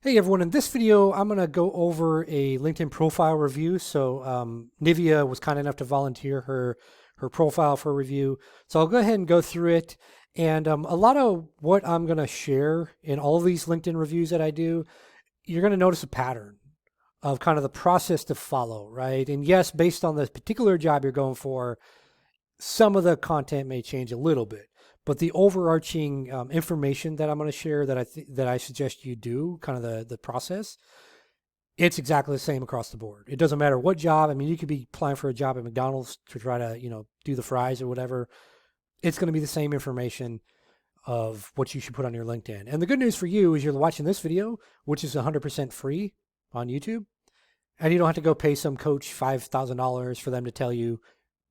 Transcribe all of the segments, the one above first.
Hey everyone, in this video, I'm going to go over a LinkedIn profile review. So Nivea was kind enough to volunteer her profile for review. So I'll go ahead and go through it. And a lot of what I'm going to share in all of these LinkedIn reviews that I do, you're going to notice a pattern of kind of the process to follow, right? And yes, based on the particular job you're going for, some of the content may change a little bit, but the overarching information that I'm going to share that I suggest you do, kind of the process, it's exactly the same across the board. It doesn't matter what job. I mean, you could be applying for a job at McDonald's to try to do the fries or whatever. It's going to be the same information of what you should put on your LinkedIn. And the good news for you is you're watching this video, which is 100% free on YouTube, and you don't have to go pay some coach $5,000 for them to tell you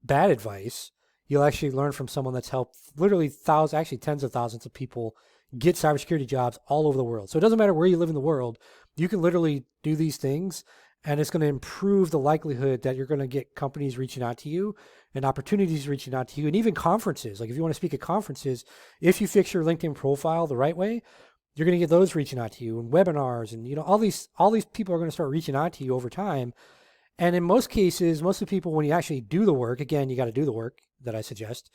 bad advice. You'll actually learn from someone that's helped literally thousands, actually tens of thousands of people get cybersecurity jobs all over the world. So it doesn't matter where you live in the world, you can literally do these things, and it's going to improve the likelihood that you're going to get companies reaching out to you and opportunities reaching out to you, and even conferences. Like if you want to speak at conferences, if you fix your LinkedIn profile the right way, you're going to get those reaching out to you, and webinars, and all these people are going to start reaching out to you over time. And in most cases, most of the people, when you actually do the work, again, you got to do the work that I suggest.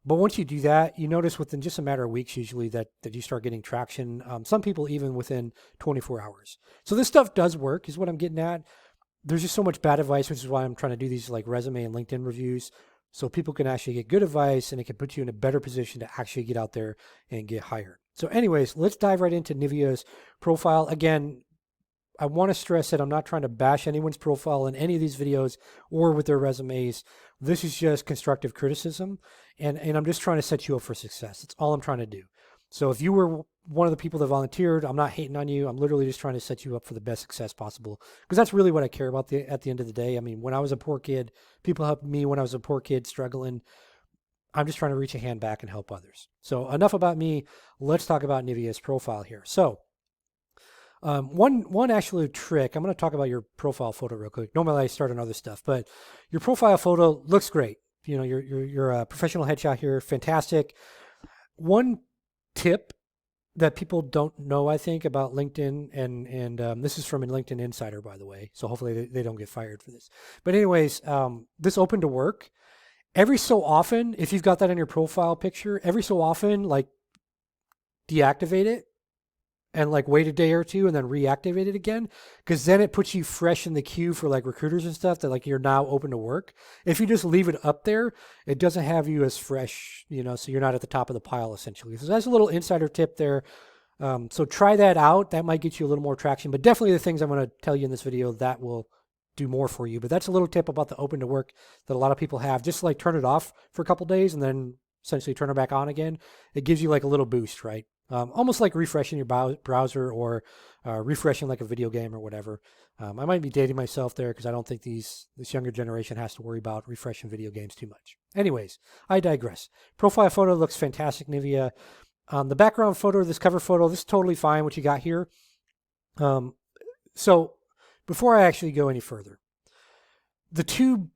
But once you do that, you notice within just a matter of weeks, usually that you start getting traction. Some people even within 24 hours. So this stuff does work is what I'm getting at. There's just so much bad advice, which is why I'm trying to do these like resume and LinkedIn reviews so people can actually get good advice, and it can put you in a better position to actually get out there and get hired. So anyways, let's dive right into Nivea's profile. Again, I want to stress that I'm not trying to bash anyone's profile in any of these videos or with their resumes. This is just constructive criticism, and I'm just trying to set you up for success. That's all I'm trying to do. So if you were one of the people that volunteered, I'm not hating on you. I'm literally just trying to set you up for the best success possible, because that's really what I care about at the end of the day. I mean, when I was a poor kid, people helped me when I was a poor kid struggling. I'm just trying to reach a hand back and help others. So enough about me. Let's talk about Nivea's profile here. So one actual trick, I'm going to talk about your profile photo real quick. Normally I start on other stuff, but your profile photo looks great. You're a professional headshot here. Fantastic. One tip that people don't know, I think, about LinkedIn, and this is from a LinkedIn Insider, by the way, so hopefully they don't get fired for this. But anyways, this open to work, every so often, if you've got that in your profile picture, every so often, like deactivate it and like wait a day or two and then reactivate it again, because then it puts you fresh in the queue for like recruiters and stuff that like you're now open to work. If you just leave it up there, it doesn't have you as fresh, so you're not at the top of the pile essentially. So that's a little insider tip there. So try that out. That might get you a little more traction, but definitely the things I'm going to tell you in this video, that will do more for you. But that's a little tip about the open to work that a lot of people have. Just like turn it off for a couple days and then essentially turn it back on again. It gives you like a little boost, right? Almost like refreshing your browser or refreshing like a video game or whatever. I might be dating myself there because I don't think this younger generation has to worry about refreshing video games too much. Anyways, I digress. Profile photo looks fantastic, Nivea. The background photo, this cover photo, this is totally fine what you got here. So before I actually go any further, the two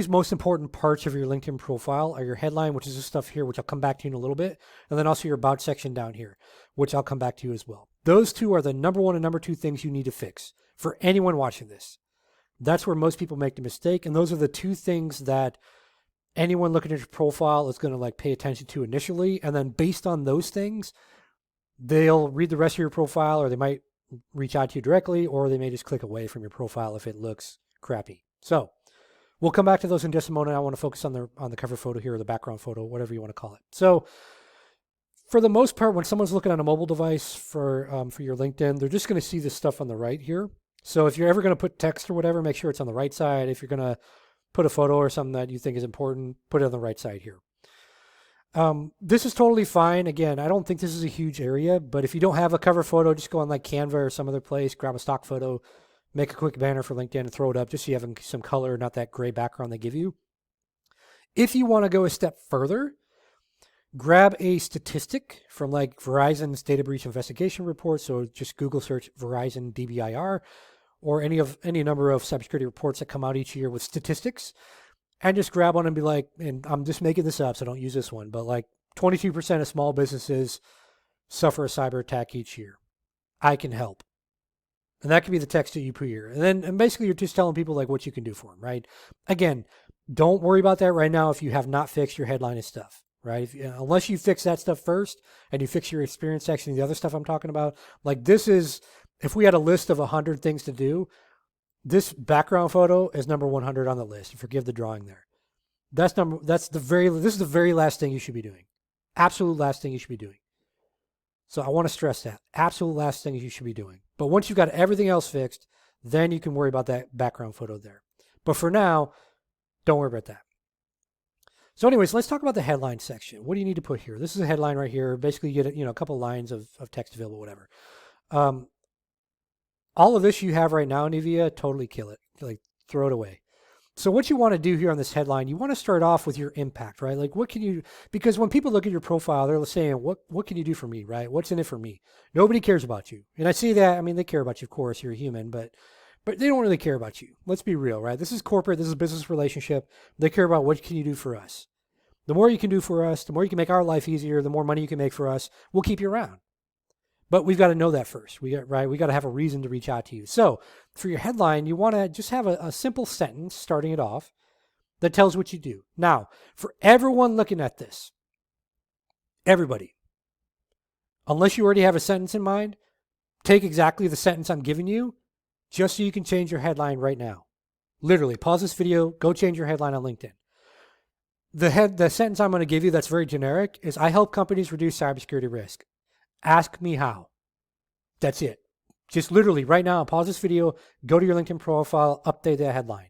most important parts of your LinkedIn profile are your headline, which is this stuff here, which I'll come back to in a little bit, and then also your about section down here, which I'll come back to as well. Those two are the number one and number two things you need to fix for anyone watching this. That's where most people make the mistake, and those are the two things that anyone looking at your profile is going to like pay attention to initially, and then based on those things, they'll read the rest of your profile, or they might reach out to you directly, or they may just click away from your profile if it looks crappy. So we'll come back to those in just a moment. I want to focus on the cover photo here, or the background photo, whatever you want to call it. So for the most part, when someone's looking on a mobile device for your LinkedIn, they're just going to see this stuff on the right here. So if you're ever going to put text or whatever, make sure it's on the right side. If you're going to put a photo or something that you think is important, put it on the right side here. This is totally fine. Again, I don't think this is a huge area, but if you don't have a cover photo, just go on like Canva or some other place, grab a stock photo, make a quick banner for LinkedIn and throw it up just so you have some color, not that gray background they give you. If you want to go a step further, grab a statistic from like Verizon's data breach investigation report. So just Google search Verizon DBIR or any number of cybersecurity reports that come out each year with statistics, and just grab one and be like, and I'm just making this up, so don't use this one, but like 22% of small businesses suffer a cyber attack each year. I can help. And that could be the text that you put here. And basically you're just telling people like what you can do for them, right? Again, don't worry about that right now if you have not fixed your headline and stuff, right? Unless you fix that stuff first and you fix your experience section, the other stuff I'm talking about, like this is, if we had a list of 100 things to do, this background photo is number 100 on the list. Forgive the drawing there. This is the very last thing you should be doing. Absolute last thing you should be doing. So I want to stress that. Absolute last thing you should be doing. But once you've got everything else fixed, then you can worry about that background photo there. But for now, don't worry about that. So anyways, let's talk about the headline section. What do you need to put here? This is a headline right here. Basically, you get a couple lines of text available, whatever. All of this you have right now, Nivea, totally kill it. Like, throw it away. So what you want to do here on this headline, you want to start off with your impact, right? Like what can you, because when people look at your profile, they're saying, what can you do for me, right? What's in it for me? Nobody cares about you. And I see that, I mean, they care about you, of course, you're a human, but they don't really care about you. Let's be real, right? This is corporate, this is a business relationship. They care about what can you do for us. The more you can do for us, the more you can make our life easier, the more money you can make for us, we'll keep you around. But we've got to know that first. We got to have a reason to reach out to you. So for your headline, you want to just have a simple sentence starting it off that tells what you do. Now, for everyone looking at this, everybody, unless you already have a sentence in mind, take exactly the sentence I'm giving you just so you can change your headline right now. Literally, pause this video, go change your headline on LinkedIn. The sentence I'm going to give you that's very generic is, I help companies reduce cybersecurity risk. Ask me how. That's it. Just literally right now, pause this video, go to your LinkedIn profile, update that headline.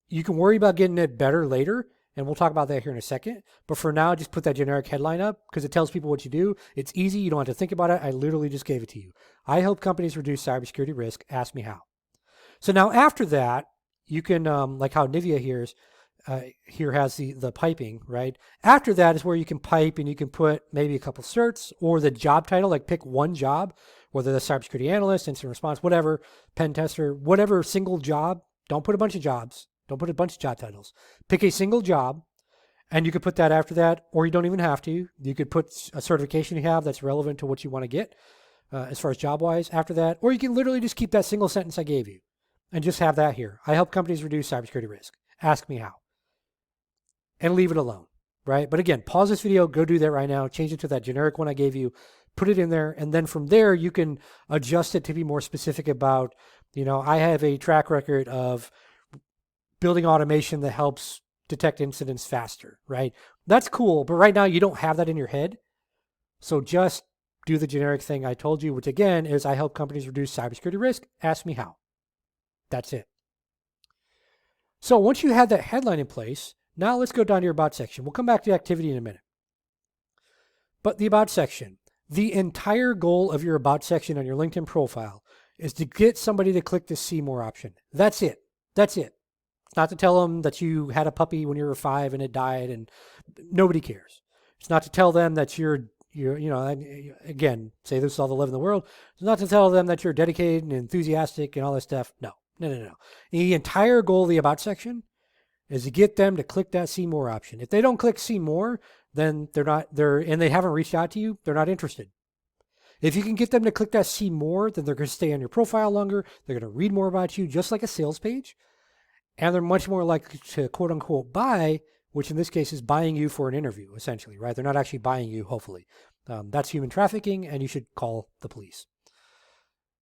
You can worry about getting it better later, and we'll talk about that here in a second. But for now, just put that generic headline up because it tells people what you do. It's easy. You don't have to think about it. I literally just gave it to you. I help companies reduce cybersecurity risk. Ask me how. So now after that, you can, like how Nivea here has the piping, right? After that is where you can pipe and you can put maybe a couple certs or the job title, like pick one job, whether the cybersecurity analyst, incident response, whatever, pen tester, whatever single job. Don't put a bunch of jobs. Don't put a bunch of job titles. Pick a single job and you could put that after that, or you don't even have to. You could put a certification you have that's relevant to what you want to get as far as job-wise after that, or you can literally just keep that single sentence I gave you and just have that here. I help companies reduce cybersecurity risk. Ask me how. And leave it alone, right? But again, pause this video, go do that right now, change it to that generic one I gave you, put it in there, and then from there, you can adjust it to be more specific about, I have a track record of building automation that helps detect incidents faster, right? That's cool, but right now you don't have that in your head. So just do the generic thing I told you, which again is, I help companies reduce cybersecurity risk. Ask me how. That's it. So once you have that headline in place, now let's go down to your about section. We'll come back to activity in a minute. But the about section, the entire goal of your about section on your LinkedIn profile is to get somebody to click the see more option. That's it. That's it. It's not to tell them that you had a puppy when you were 5 and it died and nobody cares. It's not to tell them that you're again, say this is all the love in the world. It's not to tell them that you're dedicated and enthusiastic and all that stuff. No. The entire goal of the about section is to get them to click that see more option. If they don't click see more, then and they haven't reached out to you, they're not interested. If you can get them to click that see more, then they're going to stay on your profile longer. They're going to read more about you, just like a sales page. And they're much more likely to quote unquote buy, which in this case is buying you for an interview, essentially, right? They're not actually buying you, hopefully. That's human trafficking and you should call the police.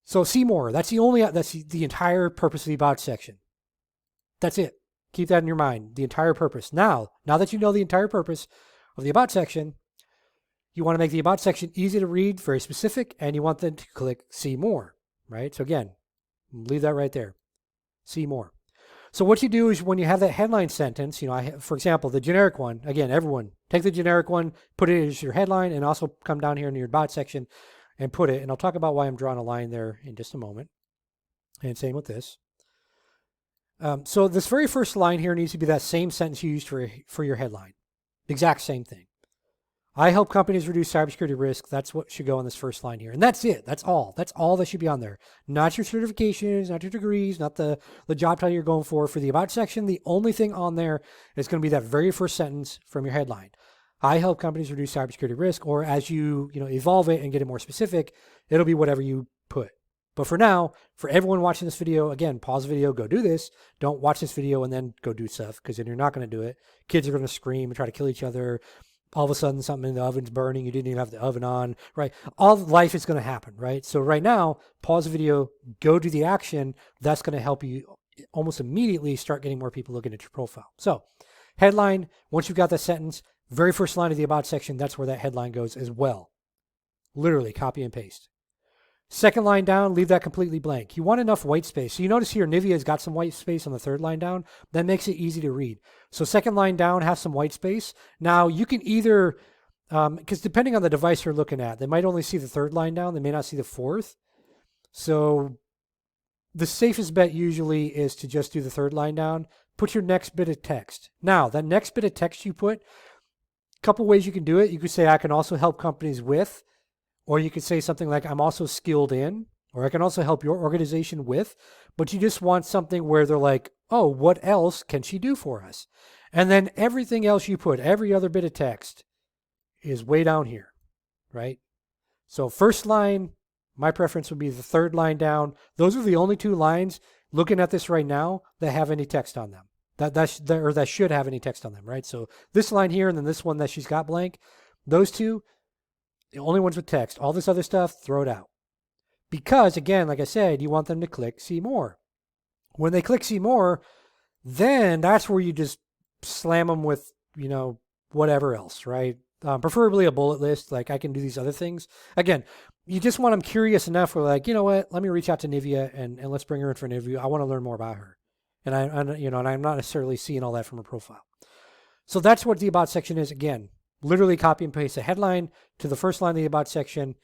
So see more, that's the entire purpose of the about section. That's it. Keep that in your mind, the entire purpose. Now that you know the entire purpose of the about section, you want to make the about section easy to read, very specific, and you want them to click see more, right? So again, leave that right there. See more. So what you do is when you have that headline sentence, for example, the generic one, again, everyone take the generic one, put it as your headline, and also come down here in your about section and put it. And I'll talk about why I'm drawing a line there in just a moment. And same with this. So this very first line here needs to be that same sentence you used for your headline. The exact same thing. I help companies reduce cybersecurity risk. That's what should go on this first line here. And that's it. That's all. That's all that should be on there. Not your certifications, not your degrees, not the job title you're going for. For the about section, the only thing on there is going to be that very first sentence from your headline. I help companies reduce cybersecurity risk, or as you evolve it and get it more specific, it'll be whatever you put. But for now, for everyone watching this video, again, pause the video, go do this. Don't watch this video and then go do stuff, because then you're not going to do it. Kids are going to scream and try to kill each other. All of a sudden, something in the oven's burning. You didn't even have the oven on, right? All life is going to happen, right? So right now, pause the video, go do the action. That's going to help you almost immediately start getting more people looking at your profile. So headline, once you've got that sentence, very first line of the about section, that's where that headline goes as well. Literally copy and paste. Second line down, leave that completely blank. You want enough white space. So you notice here, Nivea's got some white space on the third line down. That makes it easy to read. So second line down has some white space. Now you can either, because depending on the device you're looking at, they might only see the third line down. They may not see the fourth. So the safest bet usually is to just do the third line down. Put your next bit of text. Now, that next bit of text you put, a couple ways you can do it. You could say, I can also help companies with. Or you could say something like, I'm also skilled in, or I can also help your organization with, but you just want something where they're like, oh, what else can she do for us? And then everything else you put, every other bit of text is way down here, right? So first line, my preference would be the third line down. Those are the only two lines looking at this right now that have any text on them. That should have any text on them, right? So this line here and then this one that she's got blank, those two, the only ones with text. All this other stuff, throw it out. Because, again, like I said, you want them to click see more. When they click see more, then that's where you just slam them with, whatever else, right? Preferably a bullet list, like I can do these other things. Again, you just want them curious enough where like, you know what, let me reach out to Nivea and let's bring her in for an interview. I want to learn more about her. And I'm not necessarily seeing all that from her profile. So that's what the about section is. Again, literally copy and paste the headline to the first line of the about section.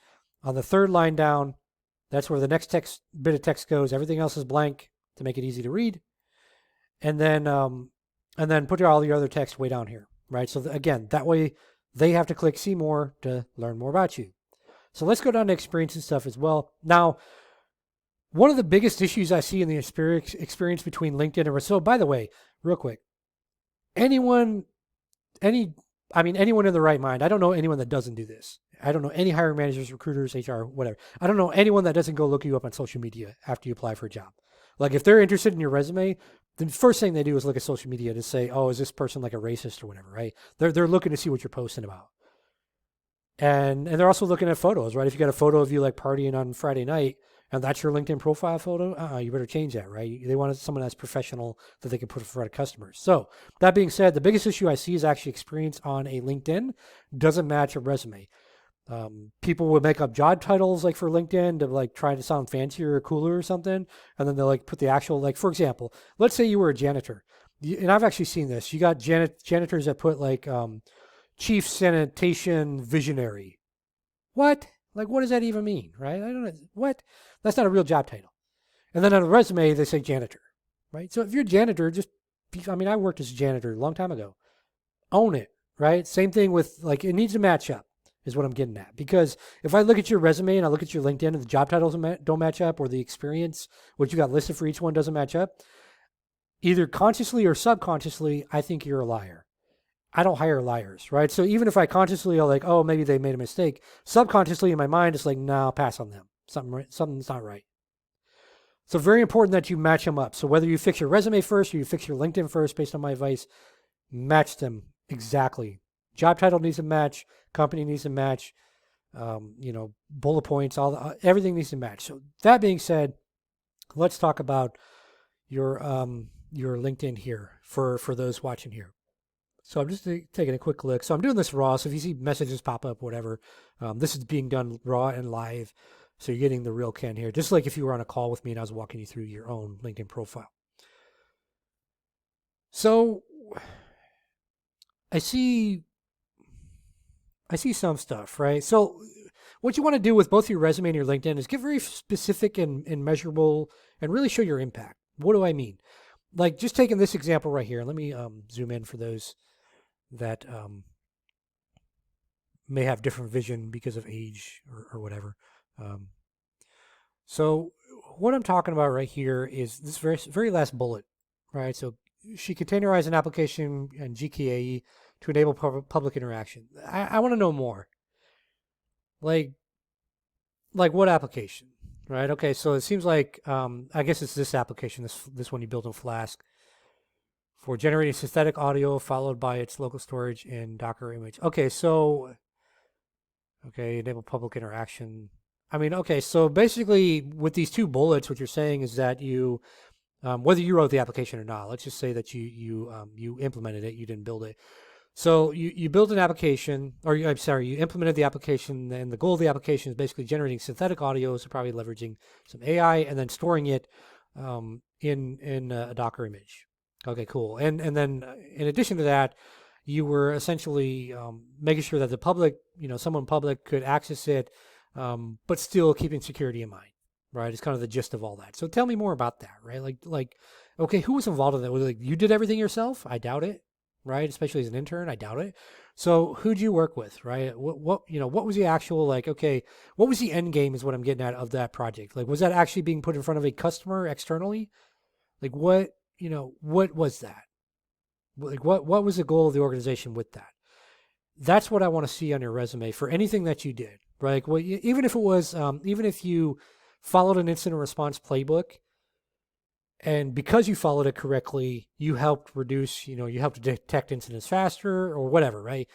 On the third line down, that's where the next bit of text goes. Everything else is blank to make it easy to read. And then put all the other text way down here, right? So again, that way they have to click see more to learn more about you. So let's go down to experience and stuff as well. Now, one of the biggest issues I see in the experience between LinkedIn and so, by the way, real quick, anyone in the right mind, I don't know anyone that doesn't do this. I don't know any hiring managers, recruiters, HR, whatever. I don't know anyone that doesn't go look you up on social media after you apply for a job. Like if they're interested in your resume, the first thing they do is look at social media to say, oh, is this person like a racist or whatever, right? They're looking to see what you're posting about. And they're also looking at photos, right? If you got a photo of you like partying on Friday night and that's your LinkedIn profile photo, you better change that, right? They want someone that's professional that they can put in front of customers. So that being said, the biggest issue I see is actually experience on a LinkedIn doesn't match a resume. People would make up job titles like for LinkedIn to like try to sound fancier or cooler or something. And then they'll like put the actual, like, for example, let's say you were a janitor. And I've actually seen this. You got janitors that put like chief sanitation visionary. What? Like, what does that even mean, right? I don't know. What? That's not a real job title. And then on a resume, they say janitor, right? So if you're a janitor, I worked as a janitor a long time ago. Own it, right? Same thing with, like, it needs to match up is what I'm getting at. Because if I look at your resume and I look at your LinkedIn and the job titles don't match up, or the experience, what you got listed for each one doesn't match up, either consciously or subconsciously, I think you're a liar. I don't hire liars, right? So even if I consciously are like, oh, maybe they made a mistake, subconsciously in my mind, it's like, no, I'll pass on them. Something's not right. So very important that you match them up. So whether you fix your resume first or you fix your LinkedIn first, based on my advice, match them exactly. Job title needs to match. Company needs to match. Bullet points, everything needs to match. So that being said, let's talk about your LinkedIn here for those watching here. So I'm just taking a quick look. So I'm doing this raw. So if you see messages pop up, whatever, this is being done raw and live. So you're getting the real Ken here, just like if you were on a call with me and I was walking you through your own LinkedIn profile. So I see some stuff, right? So what you want to do with both your resume and your LinkedIn is get very specific and measurable and really show your impact. What do I mean? Like just taking this example right here. Let me zoom in for those that may have different vision because of age or whatever. So what I'm talking about right here is this very last bullet, right? So she containerized an application and GKE to enable public interaction. I want to know more. Like what application? Right. Okay. So it seems like I guess it's this application, this one you built in Flask for generating synthetic audio followed by its local storage in Docker image. Okay. So enable public interaction. I mean, okay. So basically, with these two bullets, what you're saying is that you whether you wrote the application or not, let's just say that you implemented it, you didn't build it. So you build an application, or I'm sorry, you implemented the application, and the goal of the application is basically generating synthetic audio, so probably leveraging some AI, and then storing it in a Docker image. Okay, cool. And then in addition to that, you were essentially making sure that the public, someone public could access it, but still keeping security in mind. Right, it's kind of the gist of all that. So tell me more about that. Right, okay, who was involved in that? Was it like you did everything yourself? I doubt it. Right, especially as an intern, I doubt it. So who'd you work with? Right, what was the actual like? Okay, what was the end game? Is what I'm getting at of that project. Like, was that actually being put in front of a customer externally? Like, what was that? Like, what was the goal of the organization with that? That's what I want to see on your resume for anything that you did. Right, like, well, even if it was, even if you followed an incident response playbook, and because you followed it correctly, you helped reduce, you helped detect incidents faster or whatever, right?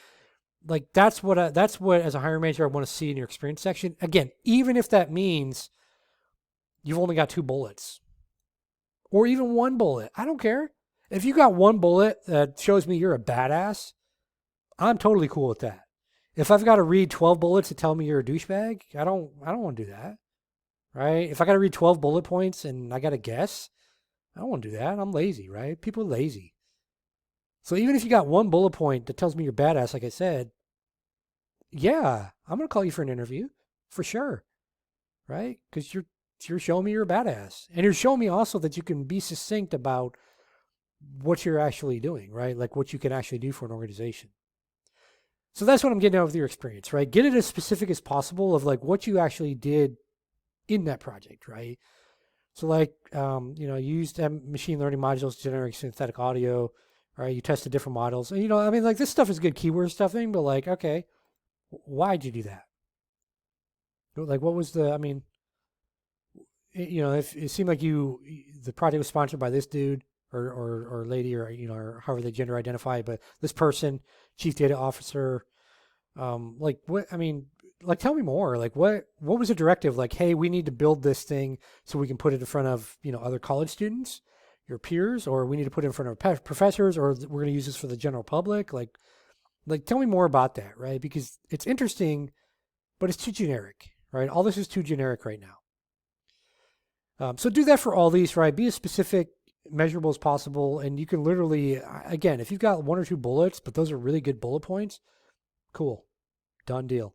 Like that's what as a hiring manager I want to see in your experience section. Again, even if that means you've only got 2 bullets or even 1 bullet, I don't care. If you got 1 bullet that shows me you're a badass, I'm totally cool with that. If I've got to read 12 bullets to tell me you're a douchebag, I don't want to do that, right? If I got to read 12 bullet points and I got to guess, I don't want to do that. I'm lazy, right? People are lazy. So even if you got 1 bullet point that tells me you're badass, like I said, yeah, I'm gonna call you for an interview for sure, right? Because you're showing me you're a badass, and you're showing me also that you can be succinct about what you're actually doing, right? Like what you can actually do for an organization. So that's what I'm getting out with your experience, right? Get it as specific as possible of like what you actually did in that project, right? So like, you used machine learning modules to generate synthetic audio, right? You tested different models. And, I mean, like this stuff is good keyword stuffing, but like, okay, why'd you do that? Like, what was I mean, if it seemed like the project was sponsored by this dude or lady or however they gender identify, but this person, chief data officer, like what, I mean, like tell me more. Like what was the directive? Like, hey, we need to build this thing so we can put it in front of other college students, your peers, or we need to put it in front of professors, or we're going to use this for the general public. Like tell me more about that, right? Because it's interesting, but it's too generic, right? All this is too generic right now. So do that for all these, right? Be as specific, measurable as possible, and you can literally, again, if you've got 1 or 2 bullets, but those are really good bullet points, cool, done deal.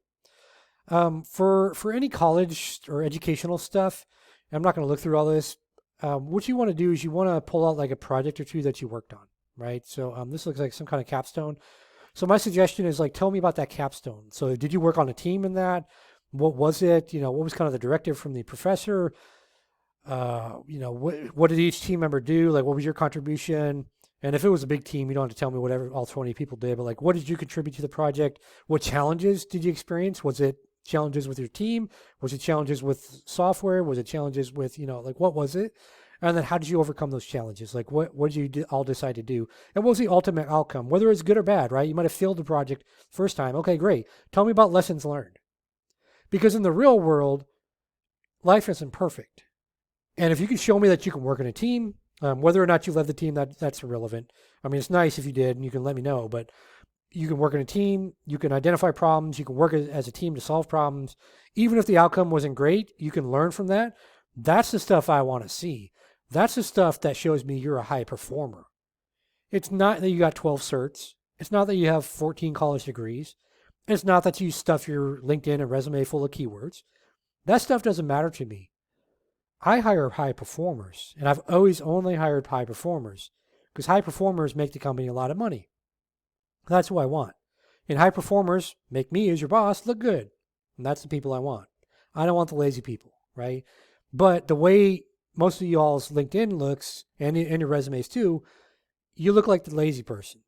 For any college or educational stuff, I'm not going to look through all this. What you want to do is you want to pull out like a project or two that you worked on, right? So this looks like some kind of capstone. So my suggestion is like, tell me about that capstone. So did you work on a team in that? What was it? What was kind of the directive from the professor? What did each team member do? Like, what was your contribution? And if it was a big team, you don't have to tell me whatever all 20 people did, but like, what did you contribute to the project? What challenges did you experience? Was it challenges with your team? Was it challenges with software? Was it challenges with, like what was it? And then how did you overcome those challenges? Like what did you all decide to do? And what was the ultimate outcome? Whether it's good or bad, right? You might have failed the project first time. Okay, great. Tell me about lessons learned. Because in the real world, life isn't perfect. And if you can show me that you can work in a team, whether or not you led the team, that's irrelevant. I mean, it's nice if you did and you can let me know, but you can work in a team, you can identify problems, you can work as a team to solve problems. Even if the outcome wasn't great, you can learn from that. That's the stuff I want to see. That's the stuff that shows me you're a high performer. It's not that you got 12 certs. It's not that you have 14 college degrees. It's not that you stuff your LinkedIn and resume full of keywords. That stuff doesn't matter to me. I hire high performers, and I've always only hired high performers because high performers make the company a lot of money. That's who I want. And high performers make me, as your boss, look good. And that's the people I want. I don't want the lazy people, right? But the way most of y'all's LinkedIn looks, and your resumes too, you look like the lazy person.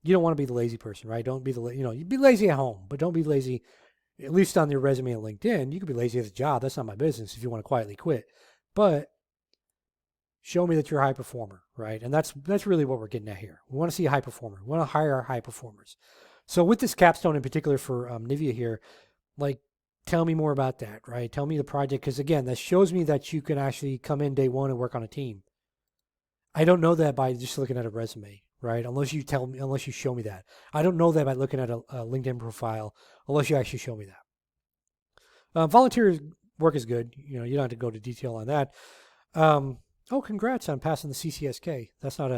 You don't want to be the lazy person, right? Don't be you be lazy at home, but don't be lazy at least on your resume and LinkedIn. You could be lazy at the job. That's not my business if you want to quietly quit. But show me that you're a high performer, right? And that's really what we're getting at here. We want to see a high performer. We want to hire our high performers. So with this capstone in particular for Nivea here, like, tell me more about that, right? Tell me the project, because again, that shows me that you can actually come in day one and work on a team. I don't know that by just looking at a resume, right? Unless you show me that. I don't know that by looking at a LinkedIn profile, unless you actually show me that. Volunteer work is good. You know, you don't have to go to detail on that. Oh, congrats on passing the CCSK. That's not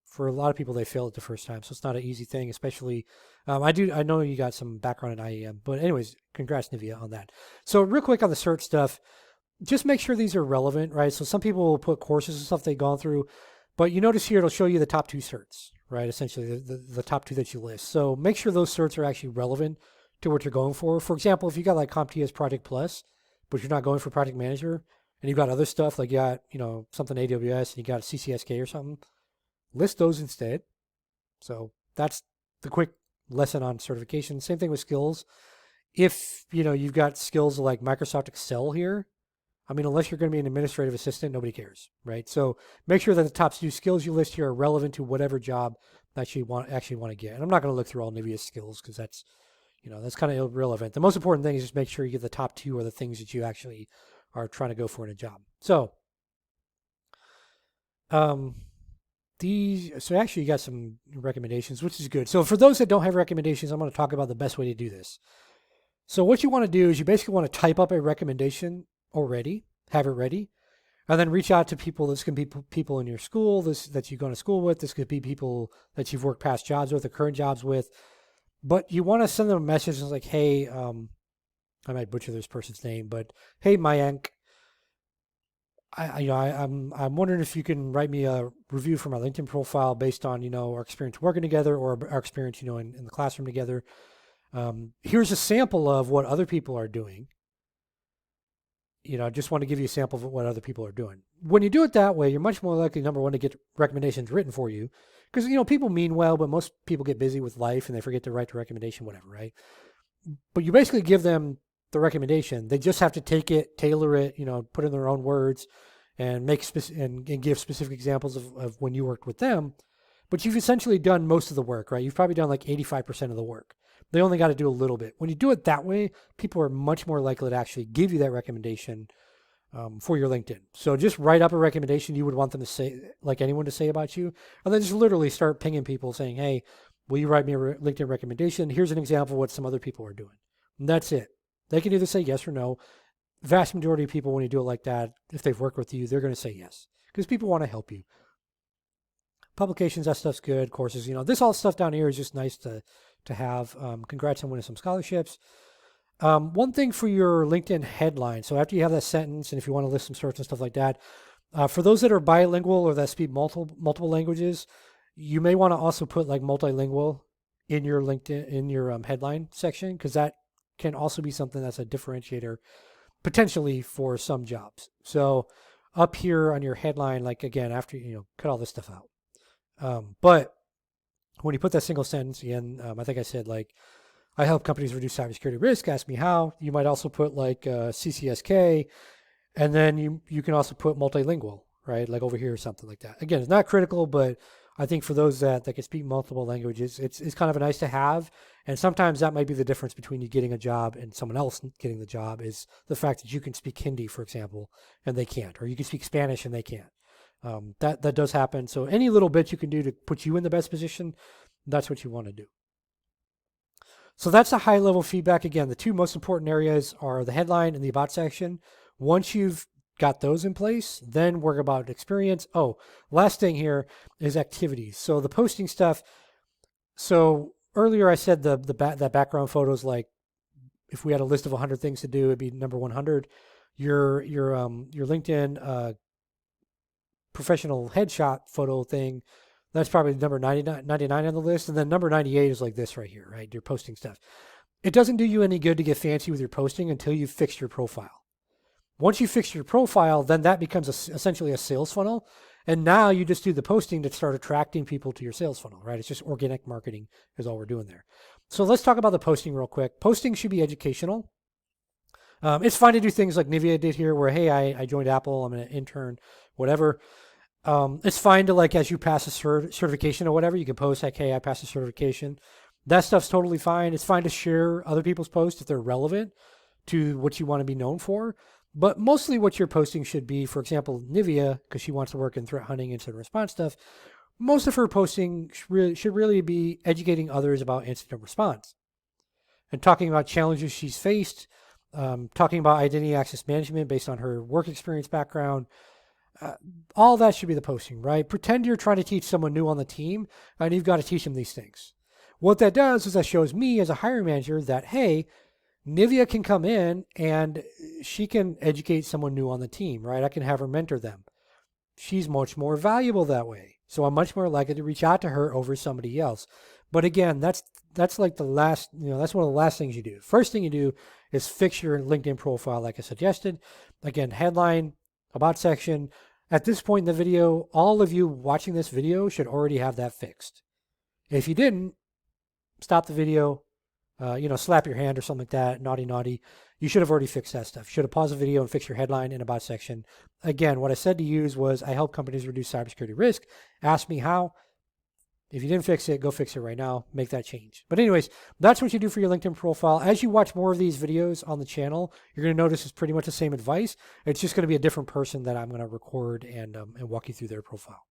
for a lot of people, they fail it the first time. So it's not an easy thing, especially, I know you got some background in IEM, but anyways, congrats, Nivea, on that. So real quick on the cert stuff, just make sure these are relevant, right? So some people will put courses and stuff they've gone through, but you notice here, it'll show you the top 2 certs, right? Essentially the top 2 that you list. So make sure those certs are actually relevant to what you're going for. For example, if you got like CompTIA's Project Plus, but you're not going for Project Manager, and you've got other stuff like you got, something AWS and you got a CCSK or something, list those instead. So that's the quick lesson on certification. Same thing with skills. If, you've got skills like Microsoft Excel here, I mean, unless you're going to be an administrative assistant, nobody cares, right? So make sure that the top 2 skills you list here are relevant to whatever job that you actually want to get. And I'm not going to look through all Nivea's skills because that's kind of irrelevant. The most important thing is just make sure you get the top 2 or the things that you actually are trying to go for in a job. So, so actually you got some recommendations, which is good. So for those that don't have recommendations, I'm going to talk about the best way to do this. So what you want to do is you basically want to type up a recommendation already, have it ready, and then reach out to people. This can be people in your school, that you've gone to school with. This could be people that you've worked past jobs with or current jobs with. But you want to send them a message that's like, hey, I might butcher this person's name, but hey, Mayank, I'm wondering if you can write me a review for my LinkedIn profile based on, our experience working together or our experience, in the classroom together. Here's a sample of what other people are doing. I just want to give you a sample of what other people are doing. When you do it that way, you're much more likely, number one, to get recommendations written for you. Because, people mean well, but most people get busy with life and they forget to write the recommendation, whatever, right? But you basically give them the recommendation. They just have to take it, tailor it, put in their own words and and give specific examples of when you worked with them. But you've essentially done most of the work, right? You've probably done like 85% of the work. They only got to do a little bit. When you do it that way, people are much more likely to actually give you that recommendation for your LinkedIn. So just write up a recommendation you would want them to say, like anyone to say about you, and then just literally start pinging people saying, hey, will you write me a LinkedIn recommendation? Here's an example of what some other people are doing. And that's it. They can either say yes or no. Vast majority of people, when you do it like that, if they've worked with you, they're going to say yes because people want to help you. Publications, that stuff's good. Courses, this all stuff down here is just nice to have. Congrats on winning some scholarships. One thing for your LinkedIn headline. So after you have that sentence, and if you want to list some sorts and stuff like that, for those that are bilingual or that speak multiple languages, you may want to also put like multilingual in your LinkedIn, in your headline section, because that can also be something that's a differentiator potentially for some jobs. So up here on your headline, like again, after, cut all this stuff out. But when you put that single sentence in, I think I said like, I help companies reduce cybersecurity risk. Ask me how. You might also put like CCSK, and then you can also put multilingual, right? Like over here or something like that. Again, it's not critical, but I think for those that can speak multiple languages, it's kind of a nice to have. And sometimes that might be the difference between you getting a job and someone else getting the job is the fact that you can speak Hindi, for example, and they can't, or you can speak Spanish and they can't. That does happen. So any little bit you can do to put you in the best position, that's what you want to do. So that's the high level feedback. Again, the 2 most important areas are the headline and the about section. Once you've got those in place, then work about experience. Oh, last thing here is activities. So the posting stuff. So earlier I said that background photos, like if we had a list of 100 things to do, it'd be number 100. Your LinkedIn professional headshot photo thing, that's probably number 99 on the list. And then number 98 is like this right here, right? You're posting stuff. It doesn't do you any good to get fancy with your posting until you've fixed your profile. Once you fix your profile, then that becomes essentially a sales funnel. And now you just do the posting to start attracting people to your sales funnel, right? It's just organic marketing is all we're doing there. So let's talk about the posting real quick. Posting should be educational. It's fine to do things like Nivea did here where, hey, I joined Apple, I'm an intern, whatever. It's fine to, like, as you pass a certification or whatever, you can post like, hey, I passed a certification. That stuff's totally fine. It's fine to share other people's posts if they're relevant to what you want to be known for. But mostly what your posting should be, for example, Nivea, because she wants to work in threat hunting, incident response stuff, most of her posting should really be educating others about incident response and talking about challenges she's faced, talking about identity access management based on her work experience background. All that should be the posting, right? Pretend you're trying to teach someone new on the team and you've got to teach them these things. What that does is that shows me as a hiring manager that, hey, Nivea can come in and she can educate someone new on the team, right? I can have her mentor them. She's much more valuable that way. So I'm much more likely to reach out to her over somebody else. But again, that's like the last, that's one of the last things you do. First thing you do is fix your LinkedIn profile like I suggested. Again, headline, about section. At this point in the video, all of you watching this video should already have that fixed. If you didn't, stop the video, slap your hand or something like that, naughty. You should have already fixed that stuff. You should have paused the video and fixed your headline and about section. Again, what I said to use was I help companies reduce cybersecurity risk. Ask me how. If you didn't fix it, go fix it right now. Make that change. But anyways, that's what you do for your LinkedIn profile. As you watch more of these videos on the channel, you're going to notice it's pretty much the same advice. It's just going to be a different person that I'm going to record and walk you through their profile.